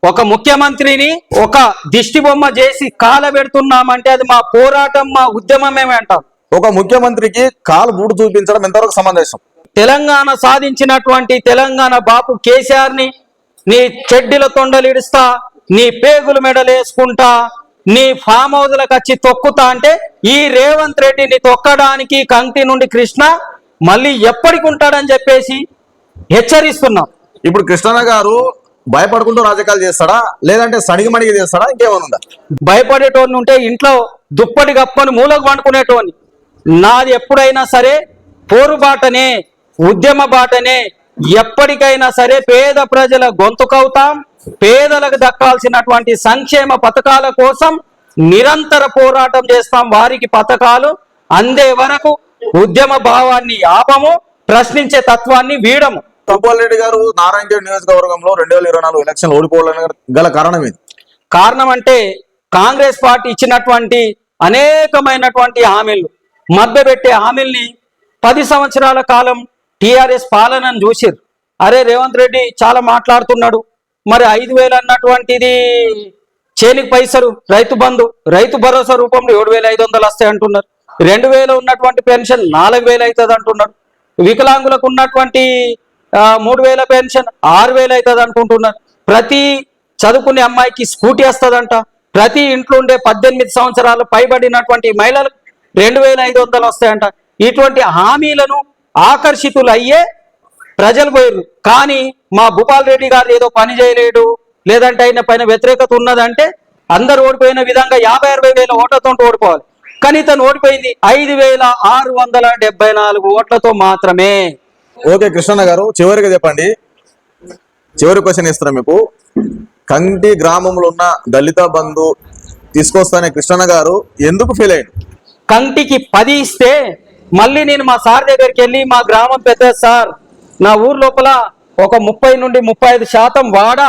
ఒక ముఖ్యమంత్రిని ఒక దిష్టి బొమ్మ చేసి కాలబెడుతున్నామంటే అది మా పోరాటం, మా ఉద్యమమేమే అంటాం. ఒక ముఖ్యమంత్రికి కాలు బూటు చూపించడం ఎంతవరకు సమంజసం? తెలంగాణ సాధించినటువంటి తెలంగాణ బాపు కేసీఆర్ ని నీ చెడ్డిల తొండలిడుస్తా, నీ పేగులు మెడలేసుకుంటా, నీ ఫామ్ హౌస్లకు వచ్చి తొక్కుతా అంటే ఈ రేవంత్ రెడ్డిని తొక్కడానికి కంటి నుండి కృష్ణ మళ్ళీ ఎప్పటికి ఉంటాడని చెప్పేసి హెచ్చరిస్తున్నాం. ఇప్పుడు కృష్ణన్న గారు భయపడుకుంటూ రాజకీయాలు చేస్తాడా, లేదంటే సడిగిమడిగి చేస్తాడా, ఇంకేమైనా ఉందా? భయపడేటోని ఉంటే ఇంట్లో దుప్పటి కప్పని మూలకు పండుకునేటోని. నాది ఎప్పుడైనా సరే పోరుబాటనే, ఉద్యమ బాటనే. ఎప్పటికైనా సరే పేద ప్రజల గొంతుకవుతాం. పేదలకు దక్కాల్సినటువంటి సంక్షేమ పథకాల కోసం నిరంతర పోరాటం చేస్తాం. వారికి పథకాలు అందే వరకు ఉద్యమ భావాన్ని ఆపము, ప్రశ్నించే తత్వాన్ని వీడము. భూపాల్ రెడ్డి గారు నారాయణగఢ్ నియోజకవర్గంలో 2024 ఎలక్షన్ ఓడిపోవడానికి గల కారణం ఏంటి? కారణం అంటే కాంగ్రెస్ పార్టీ ఇచ్చినటువంటి అనేకమైనటువంటి హామీలు, మభ్యపెట్టే హామీల్ని 10 సంవత్సరాల కాలం టిఆర్ఎస్ పాలనను చూసిరు. అరే రేవంత్ రెడ్డి చాలా మాట్లాడుతున్నాడు, మరి 5,000 అన్నటువంటిది చేనికి పైసలు, రైతు బంధు, రైతు భరోసా రూపంలో 7,500 వస్తాయి అంటున్నారు. 2,000 ఉన్నటువంటి పెన్షన్ 4,000 అవుతుంది అంటున్నారు. వికలాంగులకు ఉన్నటువంటి 3,000 పెన్షన్ 6,000 అవుతుంది అనుకుంటున్నారు. ప్రతి చదువుకునే అమ్మాయికి స్కూటీ వస్తుందంట. ప్రతి ఇంట్లో ఉండే 18 సంవత్సరాలు పైబడినటువంటి మహిళలకు 2,500 వస్తాయంట. ఇటువంటి హామీలను ఆకర్షితులు అయ్యే ప్రజలు పోయారు. కానీ మా భూపాల్ రెడ్డి గారు ఏదో పని చేయలేడు, లేదంటే ఆయన పైన వ్యతిరేకత ఉన్నదంటే అందరు ఓడిపోయిన విధంగా 50-60 వేల ఓట్లతో ఓడిపోవాలి. కానీ ఇతను ఓడిపోయింది 5,674 ఓట్లతో మాత్రమే. ఓకే కృష్ణన్న గారు, చివరిగా చెప్పండి, చివరి క్వశ్చన్ ఇస్తున్నాం మీకు. కంటి గ్రామంలో ఉన్న దళిత బంధు తీసుకొస్తానే కృష్ణన్న గారు ఎందుకు ఫెయిల్ అయ్యాడు? కంటికి 10 ఇస్తే మళ్ళీ నేను మా సార్ దగ్గరికి వెళ్ళి, మా గ్రామం పెద్ద సార్, నా ఊరు లోపల ఒక 30 నుండి 35% వాడ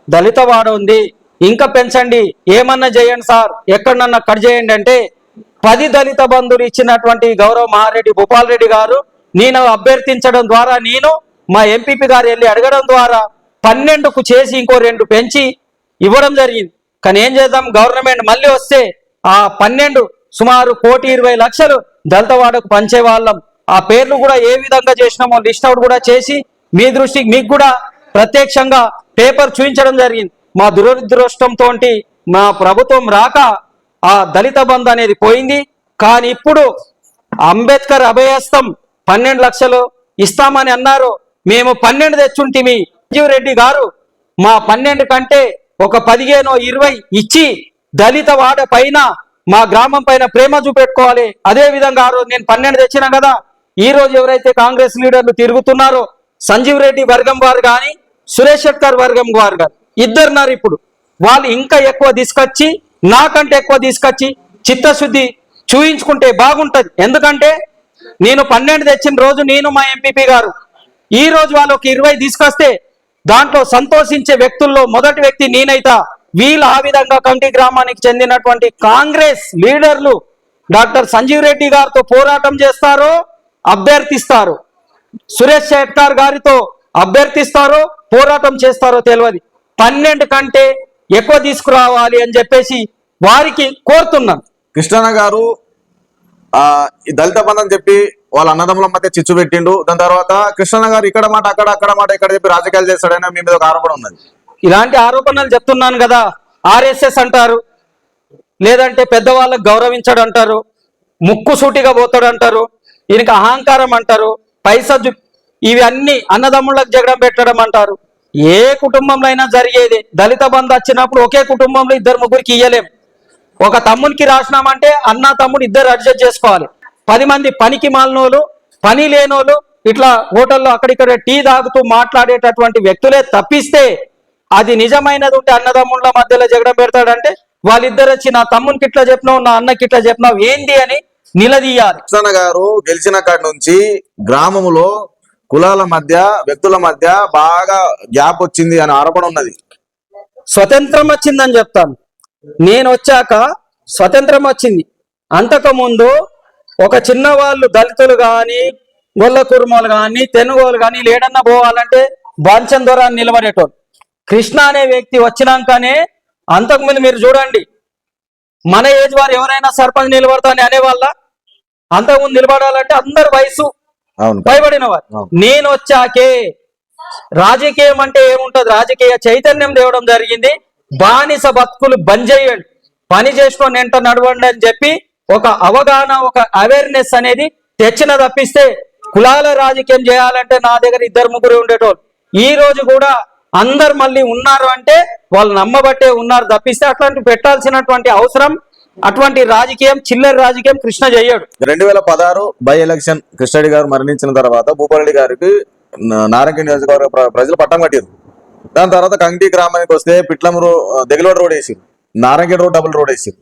దళిత వాడ ఉంది, ఇంకా పెంచండి, ఏమన్నా చేయండి సార్, ఎక్కడన్నా కట్ చేయండి అంటే 10 దళిత బంధువులు ఇచ్చినటువంటి గౌరవ మహారెడ్డి భూపాల్ రెడ్డి గారు నేను అభ్యర్థించడం ద్వారా, నేను మా ఎంపీపీ గారు వెళ్ళి అడగడం ద్వారా 12కు చేసి ఇంకో 2 పెంచి ఇవ్వడం జరిగింది. కానీ ఏం చేద్దాం, గవర్నమెంట్ మళ్ళీ వస్తే ఆ 12 సుమారు 1,20,00,000 దళితవాడకు పంచే వాళ్ళం. ఆ పేర్లు కూడా ఏ విధంగా చేసినామో లిస్ట్ అవుట్ కూడా చేసి మీ దృష్టికి మీకు కూడా ప్రత్యక్షంగా పేపర్ చూపించడం జరిగింది. మా దురదృష్టంతో మా ప్రభుత్వం రాక ఆ దళిత బంధు అనేది పోయింది. కానీ ఇప్పుడు అంబేద్కర్ అభయహస్తం 12 లక్షలు ఇస్తామని అన్నారు. మేము 12 తెచ్చుంటిమి. సంజీవ్ రెడ్డి గారు మా 12 కంటే ఒక 15-20 ఇచ్చి దళిత వాడ పైన, మా గ్రామం పైన ప్రేమ చూపెట్టుకోవాలి. అదే విధంగా ఆ రోజు నేను 12 తెచ్చినా కదా, ఈ రోజు ఎవరైతే కాంగ్రెస్ లీడర్లు తిరుగుతున్నారో సంజీవ్ రెడ్డి వర్గం వారు కానీ సురేష్ శెట్కర్ వర్గం వారు కానీ ఇద్దరున్నారు. ఇప్పుడు వాళ్ళు ఇంకా ఎక్కువ తీసుకొచ్చి, నాకంటే ఎక్కువ తీసుకొచ్చి చిత్తశుద్ధి చూయించుకుంటే బాగుంటది. ఎందుకంటే నేను 12 తెచ్చిన రోజు నేను మా ఎంపీపీ గారు, ఈ రోజు వాళ్ళకి 20 తీసుకొస్తే దాంట్లో సంతోషించే వ్యక్తుల్లో మొదటి వ్యక్తి నేనైతా. వీళ్ళు ఆ విధంగా కంటి గ్రామానికి చెందినటువంటి కాంగ్రెస్ లీడర్లు డాక్టర్ సంజీవ్ రెడ్డి గారితో పోరాటం చేస్తారో అభ్యర్థిస్తారు, సురేష్ శెట్కర్ గారితో అభ్యర్థిస్తారో పోరాటం చేస్తారో తెలియదు. 12 కంటే ఎక్కువ తీసుకురావాలి అని చెప్పేసి వారికి కోరుతున్నాను. కృష్ణన్న గారు ఈ దళిత బంధు అని చెప్పి వాళ్ళ అన్నదమ్ముల మధ్య చిచ్చు పెట్టిండు. దాని తర్వాత కృష్ణన్న గారు ఇక్కడ మాట అక్కడ మాట ఇక్కడ చెప్పి రాజకీయాలు చేస్తాడని మీ మీద ఒక ఆరోపణ ఉన్నది. ఇలాంటి ఆరోపణలు చెప్తున్నాను కదా. ఆర్ఎస్ఎస్ అంటారు, లేదంటే పెద్దవాళ్ళకు గౌరవించడు అంటారు, ముక్కు సూటిగా పోతాడు అంటారు, ఈయనకి అహంకారం అంటారు, పైసా ఇవి అన్ని అన్నదమ్ముళ్ళకు జగడం పెట్టడం అంటారు. ఏ కుటుంబంలో అయినా జరిగేది. దళిత బంధు వచ్చినప్పుడు ఒకే కుటుంబంలో 2-3కి ఇయ్యలేం. ఒక తమ్మునికి రాసినామంటే అన్న తమ్ముడు ఇద్దరు అడ్జస్ట్ చేసుకోవాలి. 10 మంది పనికి మాలినోళ్ళు, పని లేనోళ్ళు ఇట్లా హోటల్లో అక్కడిక్కడ టీ తాగుతూ మాట్లాడేటటువంటి వ్యక్తులే తప్పిస్తే, అది నిజమైనది ఉంటే అన్నదమ్ముళ్ళ మధ్యలో జగడం పెడతాడంటే వాళ్ళిద్దరు వచ్చి నా తమ్మునికి ఇట్లా చెప్పినావు, నా అన్నకి ఇట్లా చెప్పినావు ఏంది అని నిలదీయాలి. కృష్ణన్న గారు గెలిచిన కాడి నుంచి గ్రామంలో కులాల మధ్య, వ్యక్తుల మధ్య బాగా గ్యాప్ వచ్చింది అనే ఆరోపణ ఉన్నది. స్వతంత్రం వచ్చిందని చెప్తాను. నేను వచ్చాక స్వతంత్రం వచ్చింది. అంతకుముందు ఒక చిన్నవాళ్ళు దళితులు కానీ, గొల్ల కుర్మలు కానీ, తెనుగోలు కానీ లేడన్నా పోవాలంటే బాంచం ద్వారా నిలబడేటోళ్ళు. కృష్ణ అనే వ్యక్తి వచ్చినాకనే, అంతకుముందు మీరు చూడండి, మన ఏజ్ వారు ఎవరైనా సర్పంచ్ నిలబడతాని అనేవాళ్ళ. అంతకుముందు నిలబడాలంటే అందరు వయసు భయపడిన వారు. నేను వచ్చాకే రాజకీయం అంటే ఏముంటది, రాజకీయ చైతన్యం తేవడం జరిగింది. బానిస బతుకులు బంద్ చేయండి. పని చేసుకొని ఎంట నడవండి అని చెప్పి ఒక అవగాహన, ఒక అవేర్నెస్ అనేది తెచ్చిన తప్పిస్తే కులాల రాజకీయం చేయాలంటే నా దగ్గర 2-3 ఉండేటోళ్ళు. ఈ రోజు కూడా అందరు మళ్ళీ ఉన్నారు అంటే వాళ్ళు నమ్మబట్టే ఉన్నారు తప్పిస్తే అట్లాంటి పెట్టాల్సినటువంటి అవసరం, అటువంటి రాజకీయం, చిల్లర రాజకీయం కృష్ణ చెయ్యడు. 2016 బై ఎలక్షన్ కృష్ణారెడ్డి గారు మరణించిన తర్వాత భూపాలరెడ్డి గారికి నారాయణ నియోజకవర్గ ప్రజలు పట్టం కట్టారు. దాని తర్వాత కంకి గ్రామానికి వస్తే పిట్లం దెగలవాడ రోడ్ వేసారు, నారాయణ రోడ్ డబుల్ రోడ్ వేసారు.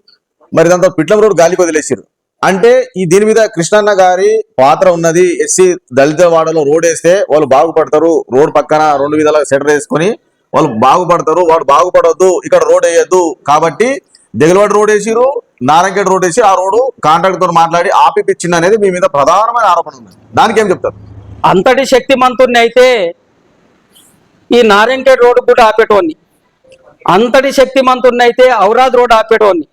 మరి దాంతో పిట్లం రోడ్ గాలికి వదిలేసారు. అంటే దీని మీద కృష్ణన్న గారి పాత్ర ఉన్నది. ఎస్సీ దళిత వాడలో రోడ్ వేస్తే వాళ్ళు బాగుపడతారు, రోడ్ పక్కన 2 విధాల సెటర్ వేసుకొని వాళ్ళు బాగుపడతారు, వాడు బాగుపడవద్దు, ఇక్కడ రోడ్ వేయద్దు కాబట్టి దెగలవాడ రోడ్ వేసిరు, నారాయణ రోడ్ వేసి ఆ రోడ్డు కాంట్రాక్ట్ తో మాట్లాడి ఆపిపించింది అనేది మీ మీద ప్రధానమైన ఆరోపణ ఉంది. దానికి ఏం చెప్తారు? అంతటి శక్తిమంతుడిని అయితే ఈ నారాయణ రోడ్డు కూడా ఆపేటోని, అంతటి శక్తిమంతుడిని అయితే ఔరాద్ రోడ్ ఆపేటోని.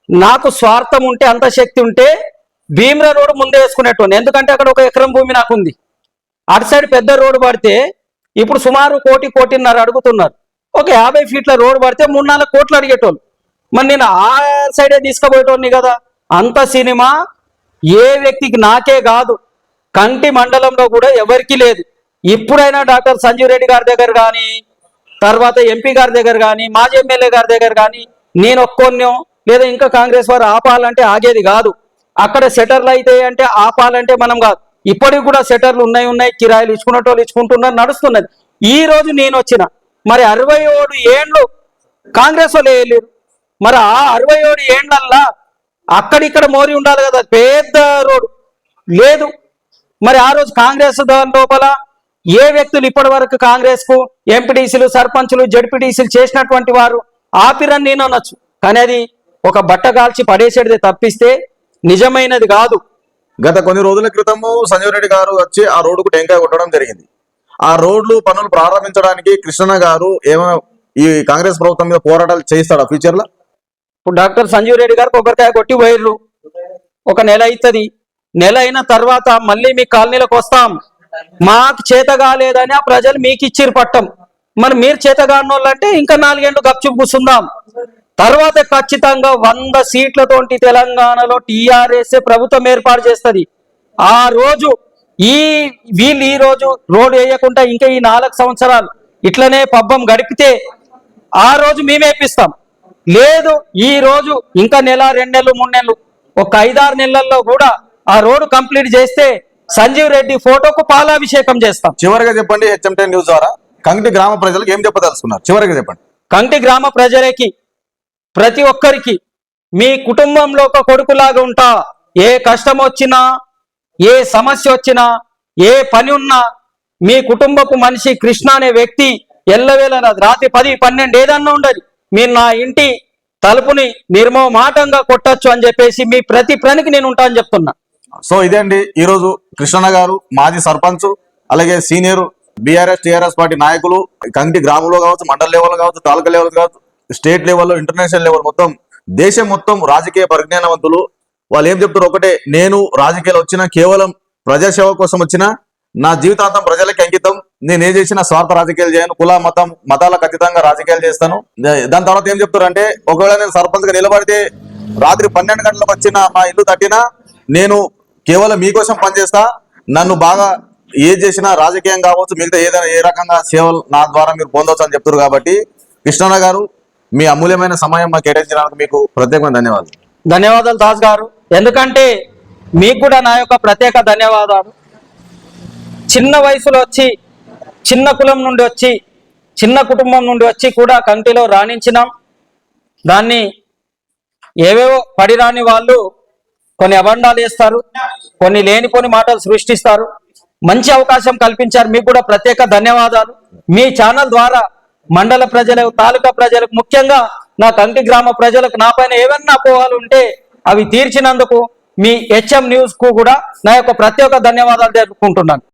నాకు స్వార్థం ఉంటే, అంత శక్తి ఉంటే భీమ్రా రోడ్డు ముందే వేసుకునేటోని. ఎందుకంటే అక్కడ 1 ఎకరం భూమి నాకు ఉంది. అటు సైడ్ పెద్ద రోడ్డు పడితే ఇప్పుడు సుమారు 1 కోటిన్నర అడుగుతున్నారు. ఒక 50 ఫీట్ల రోడ్డు పడితే 3-4 కోట్లు అడిగేటోళ్ళు. మరి నేను ఆ సైడే తీసుకుపోయేటోని కదా. అంత సినిమా ఏ వ్యక్తికి, నాకే కాదు, కంటి మండలంలో కూడా ఎవరికి లేదు. ఇప్పుడైనా డాక్టర్ సంజీవ్ రెడ్డి గారి దగ్గర కానీ, తర్వాత ఎంపీ గారి దగ్గర కానీ, మాజీ ఎమ్మెల్యే గారి దగ్గర కానీ నేను ఒక్కొన్నో లేదా ఇంకా కాంగ్రెస్ వారు ఆపాలంటే ఆగేది కాదు. అక్కడ సెటర్లు అయితే అంటే ఆపాలంటే మనం కాదు. ఇప్పటికి కూడా సెటర్లు ఉన్నాయి, కిరాయిలు ఇచ్చుకున్నట్టు ఇచ్చుకుంటున్నారు, నడుస్తున్నది. ఈ రోజు నేను వచ్చిన మరి 67 ఏండ్లు కాంగ్రెస్ వాళ్ళు వేయలేరు. మరి ఆ 67 ఏండ్లల్లా అక్కడిక్కడ మోరి ఉండాలి కదా, పెద్ద రోడ్డు లేదు. మరి ఆ రోజు కాంగ్రెస్ దాని లోపల ఏ వ్యక్తులు ఇప్పటి వరకు కాంగ్రెస్ కు ఎంపీటీసీలు, సర్పంచులు, జడ్పీటీసీలు చేసినటువంటి వారు ఆపిరని నేను అనొచ్చు. కానీ అది ఒక బట్ట కాల్చి పడేసేది తప్పిస్తే నిజమైనది కాదు. గత కొన్ని రోజుల క్రితము సంజీవ్ రెడ్డి గారు వచ్చి ఆ రోడ్డుకు టెంకాయ కొట్టడం జరిగింది. ఆ రోడ్లు పనులు ప్రారంభించడానికి కృష్ణన్న గారు ఏమైనా ఈ కాంగ్రెస్ ప్రభుత్వం మీద పోరాటాలు చేయిస్తాడా ఫ్యూచర్ లో? ఇప్పుడు డాక్టర్ సంజీవ్ రెడ్డి గారు కొబ్బరికాయ కొట్టి పోయిర్రు, 1 నెల అవుతుంది. నెల అయిన తర్వాత మళ్ళీ మీ కాలనీలకు వస్తాం, మాకు చేత కాలేదని ఆ ప్రజలు మీకు ఇచ్చిరు పట్టం. మరి మీరు చేత కానోళ్ళంటే ఇంకా 4 ఏళ్ళు గప్చుప్ కూర్చుందాం. తర్వాత ఖచ్చితంగా 100 సీట్లతోటి తెలంగాణలో టీఆర్ఎస్ ప్రభుత్వం ఏర్పాటు చేస్తుంది. ఆ రోజు వీళ్ళు ఈ రోజు రోడ్డు వేయకుండా ఇంకా ఈ 4 సంవత్సరాలు ఇట్లనే పబ్బం గడిపితే ఆ రోజు మేమేపిస్తాం. లేదు ఈ రోజు ఇంకా 1 నెల, 2 నెలలు, 3 నెలలు, ఒక 5-6 నెలల్లో కూడా ఆ రోడ్డు కంప్లీట్ చేస్తే సంజీవ్ రెడ్డి ఫోటోకు పాలాభిషేకం చేస్తాం. చివరిగా చెప్పండి, HM10 న్యూస్ ద్వారా కంకి గ్రామ ప్రజలకు ఏం చెప్పదలుచుకున్నారు? చివరిగా చెప్పండి. కంకి గ్రామ ప్రజలకి, ప్రతి ఒక్కరికి, మీ కుటుంబంలో ఒక కొడుకులాగా ఉంటా. ఏ కష్టం వచ్చినా, ఏ సమస్య వచ్చినా, ఏ పని ఉన్నా మీ కుటుంబపు మనిషి కృష్ణ అనే వ్యక్తి ఎల్లవేళ రాత్రి 10-12 ఏదన్నా ఉండదు, మీరు నా ఇంటి తలుపుని నిర్మోమాటంగా కొట్టచ్చు అని చెప్పేసి మీ ప్రతి పనికి నేను ఉంటా అని చెప్తున్నా. సో ఇదే అండి ఈరోజు కృష్ణన్న గారు, మాజీ సర్పంచ్, అలాగే సీనియర్ బీఆర్ఎస్ టీఆర్ఎస్ పార్టీ నాయకులు, కంకి గ్రామంలో కావచ్చు, మండల లెవెల్ కావచ్చు, తాలూకా లెవెల్ కావచ్చు, స్టేట్ లెవెల్లో, ఇంటర్నేషనల్ లెవెల్, మొత్తం దేశం మొత్తం రాజకీయ పరిజ్ఞానవంతులు. వాళ్ళు ఏం చెప్తారు ఒకటే, నేను రాజకీయాలు వచ్చినా కేవలం ప్రజాసేవ కోసం వచ్చినా, నా జీవితాంతం ప్రజలకి అంకితం, నేను ఏం చేసినా స్వార్థ రాజకీయాలు చేయను, కుల మతాలకు అతీతంగా రాజకీయాలు చేస్తాను. దాని తర్వాత ఏం చెప్తారు అంటే, ఒకవేళ నేను సర్పంచ్ గా నిలబడితే రాత్రి 12 గంటలకు వచ్చిన మా ఇల్లు తట్టినా నేను కేవలం మీకోసం పనిచేస్తా, నన్ను బాగా ఏది చేసినా రాజకీయం కావచ్చు, మిగతా ఏదైనా ఏ రకంగా సేవలు నా ద్వారా మీరు పొందవచ్చు అని చెప్తారు. కాబట్టి కృష్ణన్న గారు, మీ అమూల్యమైన సమయం మాకు కేటాయించడానికి మీకు ప్రత్యేకమైన ధన్యవాదాలు. ధన్యవాదాలు దాస్ గారు. ఎందుకంటే మీకు కూడా నా యొక్క ప్రత్యేక ధన్యవాదాలు. చిన్న వయసులో వచ్చి, చిన్న కులం నుండి వచ్చి, చిన్న కుటుంబం నుండి వచ్చి కూడా కంటిలో రాణించినాం. దాన్ని ఏవేవో పడిరాని వాళ్ళు కొన్ని అబండాలు వేస్తారు, కొన్ని లేనిపోని మాటలు సృష్టిస్తారు. మంచి అవకాశం కల్పించారు, మీకు కూడా ప్రత్యేక ధన్యవాదాలు. మీ ఛానల్ ద్వారా మండల ప్రజలకు, తాలూకా ప్రజలకు, ముఖ్యంగా నా కంకి గ్రామ ప్రజలకు నా పైన ఏమన్నా అపోహలు ఉంటే అవి తీర్చినందుకు మీ HM న్యూస్ కు కూడా నా యొక్క ప్రత్యేక ధన్యవాదాలు తెలుపుకుంటున్నాను.